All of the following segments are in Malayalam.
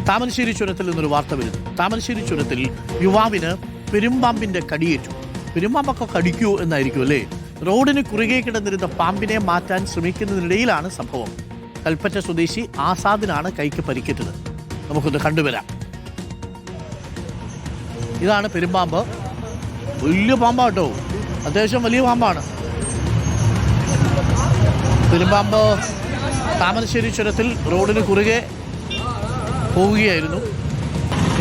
താമരശ്ശേരി ചുരത്തിൽ നിന്നൊരു വാർത്ത വരുന്നു. താമരശ്ശേരി ചുരത്തിൽ യുവാവിന് പെരുമ്പാമ്പിന്റെ കടിയേറ്റു. പെരുമ്പാമ്പൊക്കെ കടിക്കൂ എന്നായിരിക്കും അല്ലേ? റോഡിന് കുറുകെ കിടന്നിരുന്ന പാമ്പിനെ മാറ്റാൻ ശ്രമിക്കുന്നതിനിടയിലാണ് സംഭവം. കൽപ്പറ്റ സ്വദേശി ആസാദിനാണ് കൈക്ക് പരിക്കേറ്റത്. നമുക്കൊന്ന് കണ്ടുവരാം. ഇതാണ് പെരുമ്പാമ്പ്. വലിയ പാമ്പാട്ടോ, അത്യാവശ്യം വലിയ പാമ്പാണ്. പെരുമ്പാമ്പ് താമരശ്ശേരി ചുരത്തിൽ റോഡിന് കുറുകെ പോവുകയായിരുന്നു.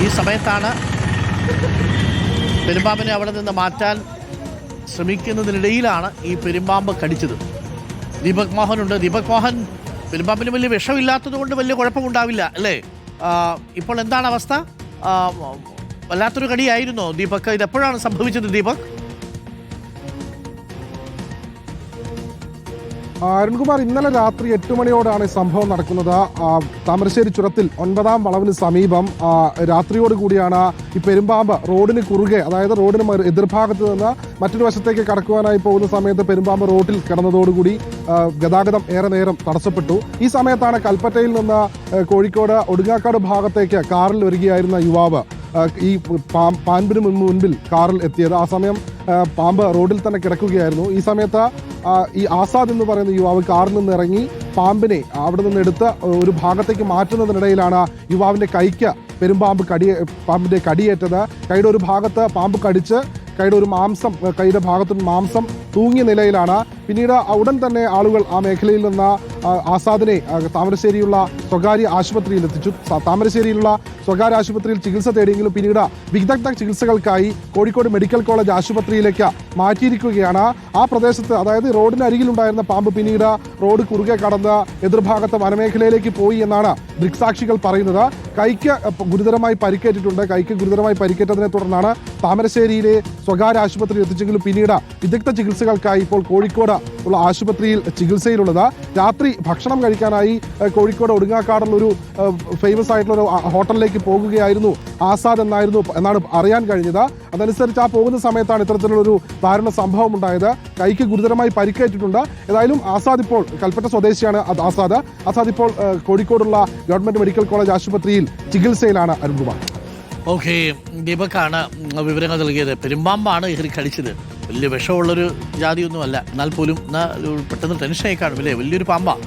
ഈ സമയത്താണ് പെരുമ്പാമ്പിനെ അവിടെ നിന്ന് മാറ്റാൻ ശ്രമിക്കുന്നതിനിടയിലാണ് ഈ പെരുമ്പാമ്പ് കടിച്ചത്. ദീപക് മോഹനുണ്ട്. ദീപക് മോഹൻ, പെരുമ്പാമ്പിന് വലിയ വിഷമില്ലാത്തത് കൊണ്ട് വലിയ കുഴപ്പമുണ്ടാവില്ല അല്ലേ? ഇപ്പോൾ എന്താണ് അവസ്ഥ? വല്ലാത്തൊരു കടിയായിരുന്നോ ദീപക്? ഇതെപ്പോഴാണ് സംഭവിച്ചത് ദീപക്? അരുൺകുമാർ, ഇന്നലെ രാത്രി 8 മണിയോടാണ് സംഭവം നടക്കുന്നത്. താമരശ്ശേരി ചുരത്തിൽ 9-ാം വളവിന് സമീപം രാത്രിയോട് കൂടിയാണ് ഈ പെരുമ്പാമ്പ് റോഡിന് കുറുകെ, അതായത് റോഡിന് എതിർഭാഗത്ത് നിന്ന് മറ്റൊരു വശത്തേക്ക് കടക്കുവാനായി പോകുന്ന സമയത്ത് പെരുമ്പാമ്പ് റോഡിൽ കിടന്നതോടുകൂടി ഗതാഗതം ഏറെ നേരം തടസ്സപ്പെട്ടു. ഈ സമയത്താണ് കൽപ്പറ്റയിൽ നിന്ന് കോഴിക്കോട് ഒടുങ്ങാക്കാട് ഭാഗത്തേക്ക് കാറിൽ വരികയായിരുന്ന യുവാവ് ഈ പാമ്പിന് മുൻപിൽ കാറിൽ എത്തിയത്. ആ സമയം പാമ്പ് റോഡിൽ തന്നെ കിടക്കുകയായിരുന്നു. ഈ സമയത്ത് ഈ ആസാദ് എന്ന് പറയുന്ന യുവാവ് കാറിൽ നിന്ന് ഇറങ്ങി പാമ്പിനെ അവിടെ നിന്ന് എടുത്ത് ഒരു ഭാഗത്തേക്ക് മാറ്റുന്നതിനിടയിലാണ് യുവാവിൻ്റെ കൈക്ക് പാമ്പിൻ്റെ കടിയേറ്റത്. കൈയുടെ ഒരു ഭാഗത്ത് പാമ്പ് കടിച്ച് കൈയുടെ ഒരു കൈയുടെ ഭാഗത്തുനിന്ന് മാംസം തൂങ്ങിയ നിലയിലാണ്. പിന്നീട് ഉടൻ തന്നെ ആളുകൾ ആ മേഖലയിൽ നിന്ന് ആസാദിനെ താമരശ്ശേരിയുള്ള സ്വകാര്യ ആശുപത്രിയിൽ എത്തിച്ചു. താമരശ്ശേരിയിലുള്ള സ്വകാര്യ ആശുപത്രിയിൽ ചികിത്സ തേടിയെങ്കിലും പിന്നീട് വിദഗ്ധ ചികിത്സകൾക്കായി കോഴിക്കോട് മെഡിക്കൽ കോളേജ് ആശുപത്രിയിലേക്ക് മാറ്റിയിരിക്കുകയാണ്. ആ പ്രദേശത്ത്, അതായത് റോഡിന് അരികിലുണ്ടായിരുന്ന പാമ്പ് പിന്നീട് റോഡ് കുറുകെ കടന്ന് എതിർഭാഗത്ത് വനമേഖലയിലേക്ക് പോയി എന്നാണ് ദൃക്സാക്ഷികൾ പറയുന്നത്. കൈക്ക് ഗുരുതരമായി പരിക്കേറ്റിട്ടുണ്ട്. കൈക്ക് ഗുരുതരമായി പരിക്കേറ്റതിനെ തുടർന്നാണ് താമരശ്ശേരിയിലെ സ്വകാര്യ ആശുപത്രിയിൽ എത്തിച്ചെങ്കിലും പിന്നീട് വിദഗ്ധ ചികിത്സകൾക്കായി ഇപ്പോൾ കോഴിക്കോട് ഉള്ള ആശുപത്രിയിൽ ചികിത്സയിലുള്ളത്. രാത്രി ഭക്ഷണം കഴിക്കാനായി കോഴിക്കോട് ഒടുങ്ങാക്കാടുള്ള ഒരു ഫേമസ് ആയിട്ടുള്ള ഒരു ഹോട്ടലിലേക്ക് പോകുകയായിരുന്നു ആസാദ് എന്നാണ് അറിയാൻ കഴിഞ്ഞത്. അതനുസരിച്ച് ആ പോകുന്ന സമയത്താണ് ഇത്തരത്തിലുള്ളൊരു ദാരുണ സംഭവം ഉണ്ടായത്. കൈക്ക് ഗുരുതരമായി പരിക്കേറ്റിട്ടുണ്ട്. ഏതായാലും ആസാദ് ഇപ്പോൾ കൽപ്പറ്റ സ്വദേശിയാണ്. ആസാദ് ഇപ്പോൾ കോഴിക്കോടുള്ള ഗവൺമെന്റ് മെഡിക്കൽ കോളേജ് ആശുപത്രിയിൽ ചികിത്സയിലാണ്. അരുൺകുമാർ. ഓക്കെ, ദീപക്കാണ് വിവരങ്ങൾ നൽകിയത്. പെരുമ്പാമ്പാണ് ഇതിൽ കടിച്ചത്. വലിയ വിഷമുള്ളൊരു ജാതിയൊന്നുമല്ല, എന്നാൽ പോലും പെട്ടെന്ന് ടെൻഷനായി കാണും അല്ലേ? വലിയൊരു പാമ്പാണ്.